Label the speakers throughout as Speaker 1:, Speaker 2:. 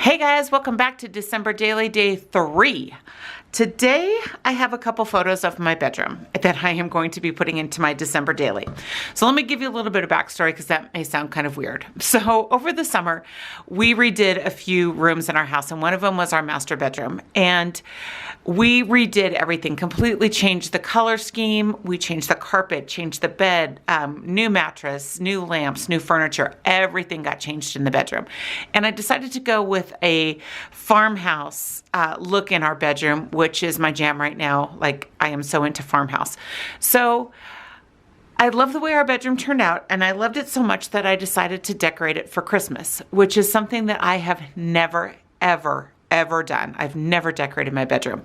Speaker 1: Hey guys, welcome back to December Daily Day 3. Today I have a couple photos of my bedroom that I am going to be putting into my December Daily. So let me give you a little bit of backstory because that may sound kind of weird. So over the summer, we redid a few rooms in our house, and one of them was our master bedroom. And we redid everything, completely changed the color scheme. We changed the carpet, changed the bed, new mattress, new lamps, new furniture. Everything got changed in the bedroom. And I decided to go with a farmhouse look in our bedroom, which is my jam right now. Like, I am so into farmhouse. So I love the way our bedroom turned out, and I loved it so much that I decided to decorate it for Christmas, which is something that I have never, ever done. I've never decorated my bedroom.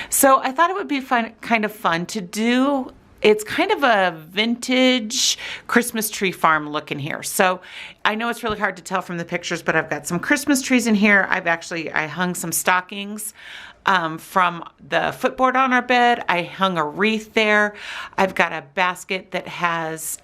Speaker 1: So I thought it would be kind of fun to do. It's kind of a vintage Christmas tree farm look in here. So I know it's really hard to tell from the pictures, but I've got some Christmas trees in here. I hung some stockings from the footboard on our bed. I hung a wreath there. I've got a basket that has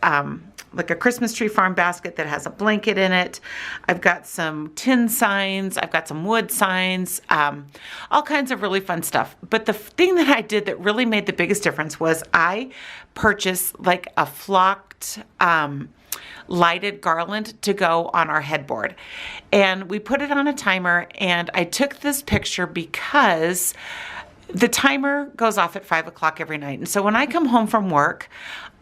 Speaker 1: like a Christmas tree farm basket that has a blanket in it. I've got some tin signs. I've got some wood signs, all kinds of really fun stuff. But the thing that I did that really made the biggest difference was I purchased like a flocked lighted garland to go on our headboard. And we put it on a timer, and I took this picture because the timer goes off at 5 o'clock every night. And so when I come home from work,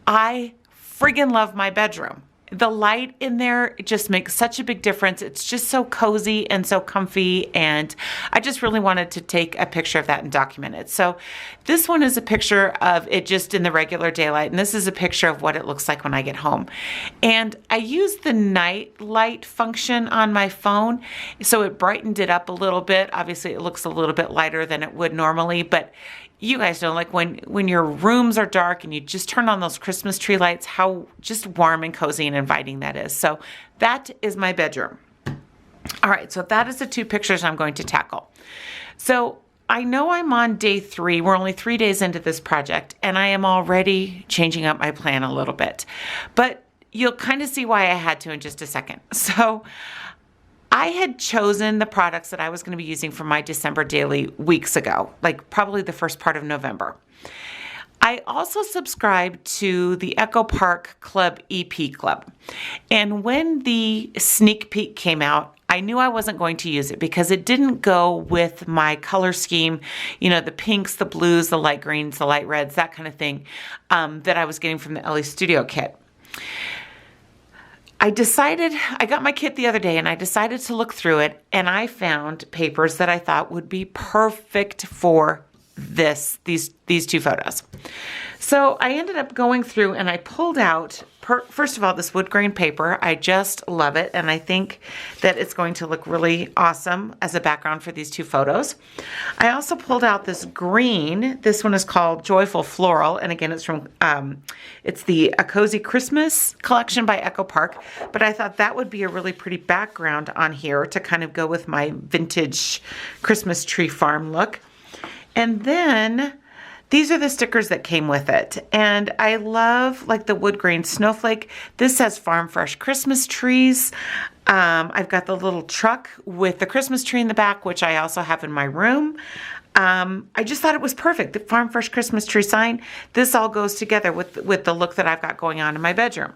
Speaker 1: I friggin' love my bedroom. The light in there just makes such a big difference. It's just so cozy and so comfy, and I just really wanted to take a picture of that and document it. So this one is a picture of it just in the regular daylight, and this is a picture of what it looks like when I get home. And I used the night light function on my phone, so it brightened it up a little bit. Obviously, it looks a little bit lighter than it would normally, but you guys know, like when your rooms are dark and you just turn on those Christmas tree lights, how just warm and cozy and inviting that is. So that is my bedroom. All right, so that is the two pictures I'm going to tackle. So I know I'm on day 3. We're only 3 days into this project, and I am already changing up my plan a little bit. But you'll kind of see why I had to in just a second. So I had chosen the products that I was going to be using for my December Daily weeks ago, like probably the first part of November. I also subscribed to the Echo Park Club EP Club. And when the sneak peek came out, I knew I wasn't going to use it because it didn't go with my color scheme, you know, the pinks, the blues, the light greens, the light reds, that kind of thing, that I was getting from the Ellie Studio kit. I got my kit the other day, and I decided to look through it, and I found papers that I thought would be perfect for these two photos. So I ended up going through, and I pulled out, first of all, this wood grain paper. I just love it, and I think that it's going to look really awesome as a background for these two photos. I also pulled out this green. This one is called Joyful Floral, and again, it's from it's the A Cozy Christmas collection by Echo Park. But I thought that would be a really pretty background on here to kind of go with my vintage Christmas tree farm look. And then these are the stickers that came with it. And I love like the wood grain snowflake. This says Farm Fresh Christmas trees. I've got the little truck with the Christmas tree in the back, which I also have in my room. I just thought it was perfect. The Farm Fresh Christmas tree sign. This all goes together with the look that I've got going on in my bedroom.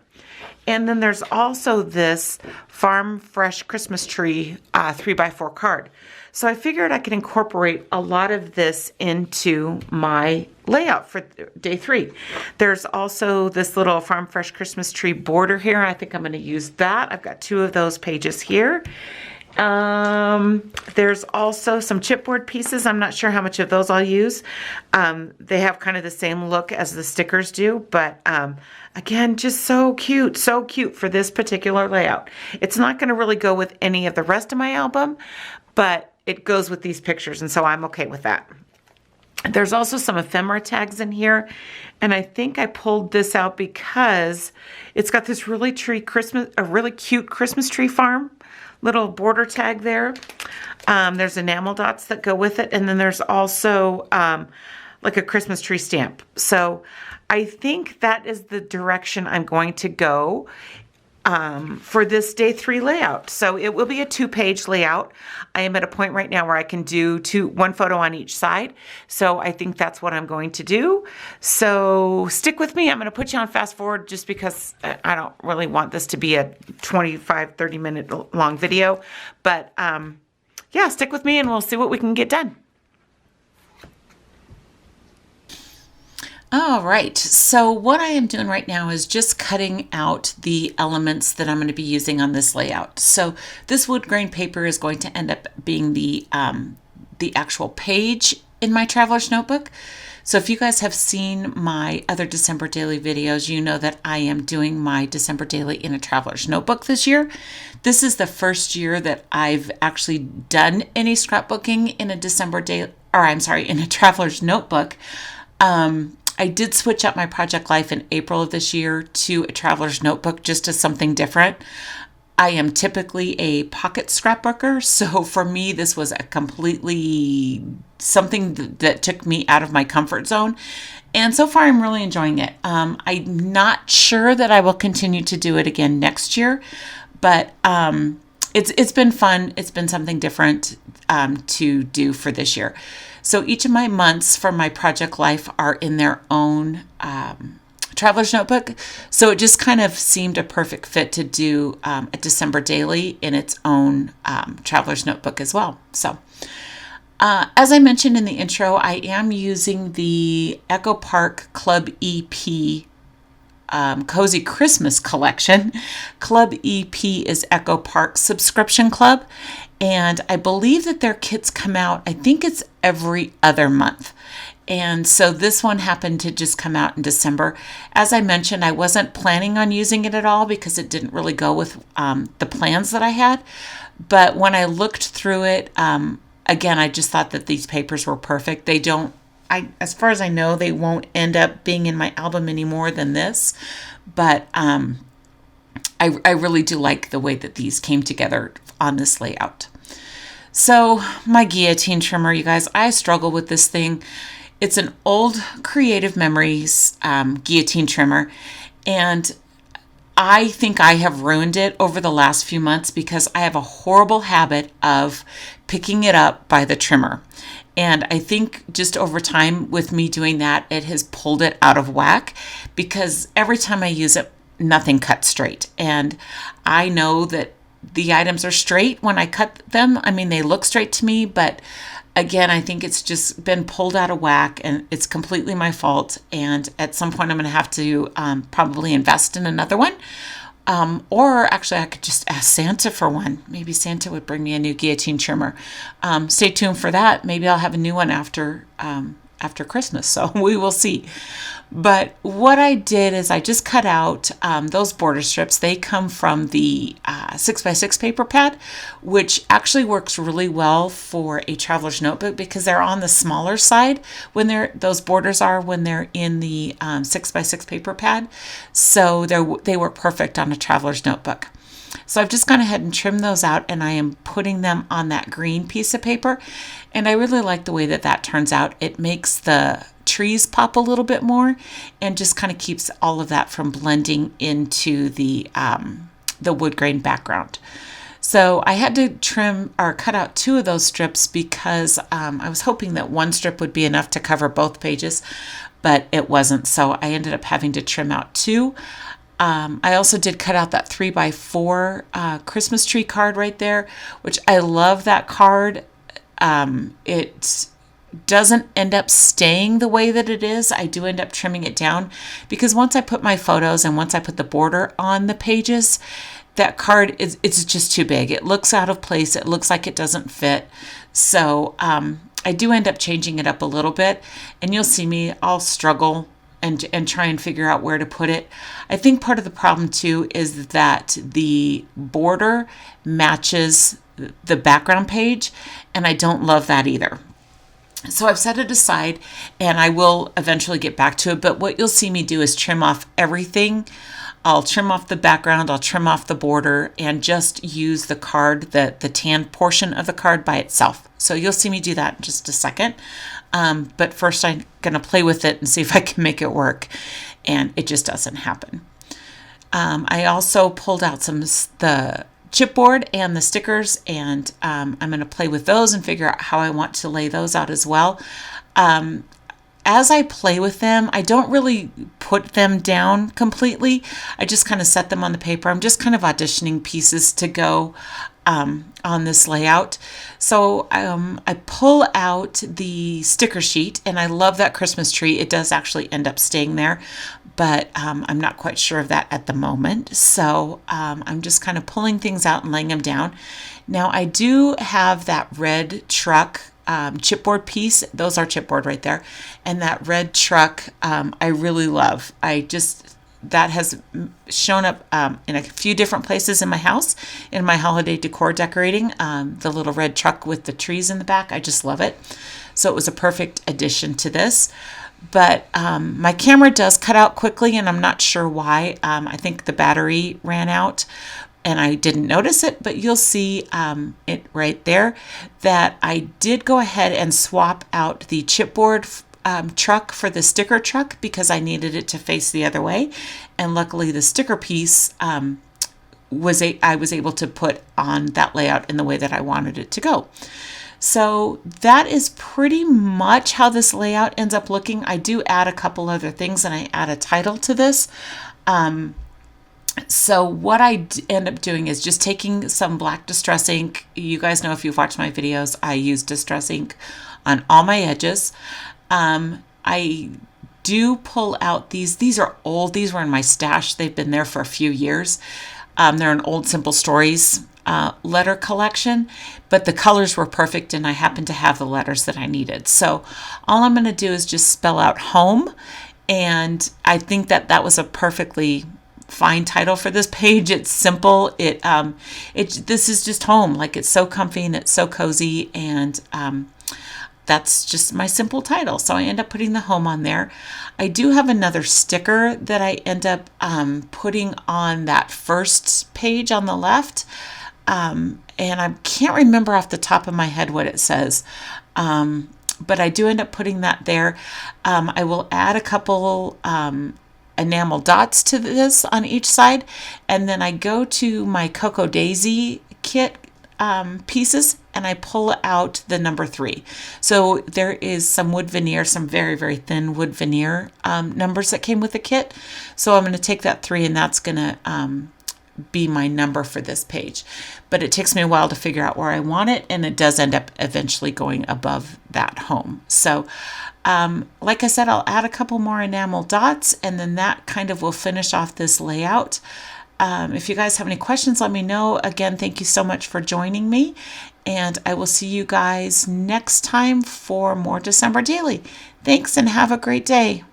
Speaker 1: And then there's also this Farm Fresh Christmas tree 3x4 card. So I figured I could incorporate a lot of this into my layout for day 3. There's also this little Farm Fresh Christmas tree border here. I think I'm going to use that. I've got 2 of those pages here. There's also some chipboard pieces. I'm not sure how much of those I'll use. They have kind of the same look as the stickers do, but again, just so cute for this particular layout. It's not going to really go with any of the rest of my album, but it goes with these pictures, and so I'm okay with that. There's also some ephemera tags in here, and I think I pulled this out because it's got this really cute Christmas tree farm little border tag there. There's enamel dots that go with it, and then there's also like a Christmas tree stamp. So I think that is the direction I'm going to go. for this day 3 layout. So it will be a 2-page layout. I am at a point right now where I can do one photo on each side. So I think that's what I'm going to do. So stick with me. I'm going to put you on fast forward just because I don't really want this to be a 25-30 minute long video. But yeah, stick with me and we'll see what we can get done. All right, so what I am doing right now is just cutting out the elements that I'm going to be using on this layout. So this wood grain paper is going to end up being the actual page in my traveler's notebook. So if you guys have seen my other December daily videos, you know that I am doing my December daily in a traveler's notebook this year. This is the first year that I've actually done any scrapbooking in a in a traveler's notebook. I did switch up my project life in April of this year to a traveler's notebook just as something different. I am typically a pocket scrapbooker, so for me this was a completely something that took me out of my comfort zone, and so far I'm really enjoying it. I'm not sure that I will continue to do it again next year, but it's been fun. It's been something different to do for this year. So each of my months for my project life are in their own traveler's notebook. So it just kind of seemed a perfect fit to do a December daily in its own traveler's notebook as well. So as I mentioned in the intro, I am using the Echo Park Club EP Cozy Christmas collection. Club EP is Echo Park subscription club, and I believe that their kits come out, I think it's every other month. And so this one happened to just come out in December. As I mentioned, I wasn't planning on using it at all because it didn't really go with the plans that I had. But when I looked through it, again, I just thought that these papers were perfect. As far as I know, they won't end up being in my album any more than this. But I really do like the way that these came together on this layout. So my guillotine trimmer, you guys, I struggle with this thing. It's an old Creative Memories guillotine trimmer, and I think I have ruined it over the last few months because I have a horrible habit of picking it up by the trimmer. And I think just over time with me doing that, it has pulled it out of whack because every time I use it, nothing cuts straight. And I know that the items are straight when I cut them. I mean, they look straight to me, but again, I think it's just been pulled out of whack and it's completely my fault. And at some point I'm going to have to probably invest in another one. Or actually I could just ask Santa for one. Maybe Santa would bring me a new guillotine trimmer. Stay tuned for that. Maybe I'll have a new one after Christmas. So we will see. But what I did is I just cut out those border strips. They come from the 6x6 paper pad, which actually works really well for a traveler's notebook because they're on the smaller side when those borders are when they're in the 6x6 paper pad. So they work perfect on a traveler's notebook. So I've just gone ahead and trimmed those out, and I am putting them on that green piece of paper. And I really like the way that turns out. It makes the trees pop a little bit more and just kind of keeps all of that from blending into the wood grain background. So I had to trim or cut out 2 of those strips because I was hoping that one strip would be enough to cover both pages, but it wasn't. So I ended up having to trim out 2. I also did cut out that 3x4 Christmas tree card right there, which I love that card. It doesn't end up staying the way that it is. I do end up trimming it down because once I put my photos and once I put the border on the pages, that card it's just too big. It looks out of place. It looks like it doesn't fit. So I do end up changing it up a little bit, and you'll see me, I'll struggle and try and figure out where to put it. I think part of the problem too is that the border matches the background page, and I don't love that either. So I've set it aside, and I will eventually get back to it, but what you'll see me do is trim off everything. I'll trim off the background, I'll trim off the border, and just use the card, the tan portion of the card by itself. So you'll see me do that in just a second. But first I'm going to play with it and see if I can make it work. And it just doesn't happen. I also pulled out the chipboard and the stickers, and I'm going to play with those and figure out how I want to lay those out as well. As I play with them, I don't really put them down completely. I just kind of set them on the paper. I'm just kind of auditioning pieces to go on this layout. So I pull out the sticker sheet, and I love that Christmas tree. It does actually end up staying there, but I'm not quite sure of that at the moment. So I'm just kind of pulling things out and laying them down. Now I do have that red truck chipboard piece. Those are chipboard right there. And that red truck I really love. That has shown up in a few different places in my house, in my holiday decor decorating. The little red truck with the trees in the back, I just love it. So it was a perfect addition to this. But my camera does cut out quickly, and I'm not sure why. I think the battery ran out, and I didn't notice it, but you'll see it right there that I did go ahead and swap out the chipboard truck for the sticker truck because I needed it to face the other way. And luckily the sticker piece I was able to put on that layout in the way that I wanted it to go. So that is pretty much how this layout ends up looking. I do add a couple other things, and I add a title to this. So what I end up doing is just taking some black distress ink. You guys know, if you've watched my videos, I use distress ink on all my edges. I do pull out these are old. These were in my stash. They've been there for a few years. They're an old Simple Stories letter collection, but the colors were perfect, and I happened to have the letters that I needed. So all I'm going to do is just spell out home, and I think that was a perfectly fine title for this page. It's simple. This is just home. Like, it's so comfy and it's so cozy, and that's just my simple title. So I end up putting the home on there. I do have another sticker that I end up putting on that first page on the left. And I can't remember off the top of my head what it says. But I do end up putting that there. I will add a couple enamel dots to this on each side. And then I go to my Cocoa Daisy kit pieces, and I pull out the number 3. So there is some wood veneer, some very, very thin wood veneer numbers that came with the kit. So I'm going to take that 3, and that's going to be my number for this page. But it takes me a while to figure out where I want it, and it does end up eventually going above that home. So like I said, I'll add a couple more enamel dots, and then that kind of will finish off this layout. If you guys have any questions, let me know. Again, thank you so much for joining me, and I will see you guys next time for more December Daily. Thanks, and have a great day.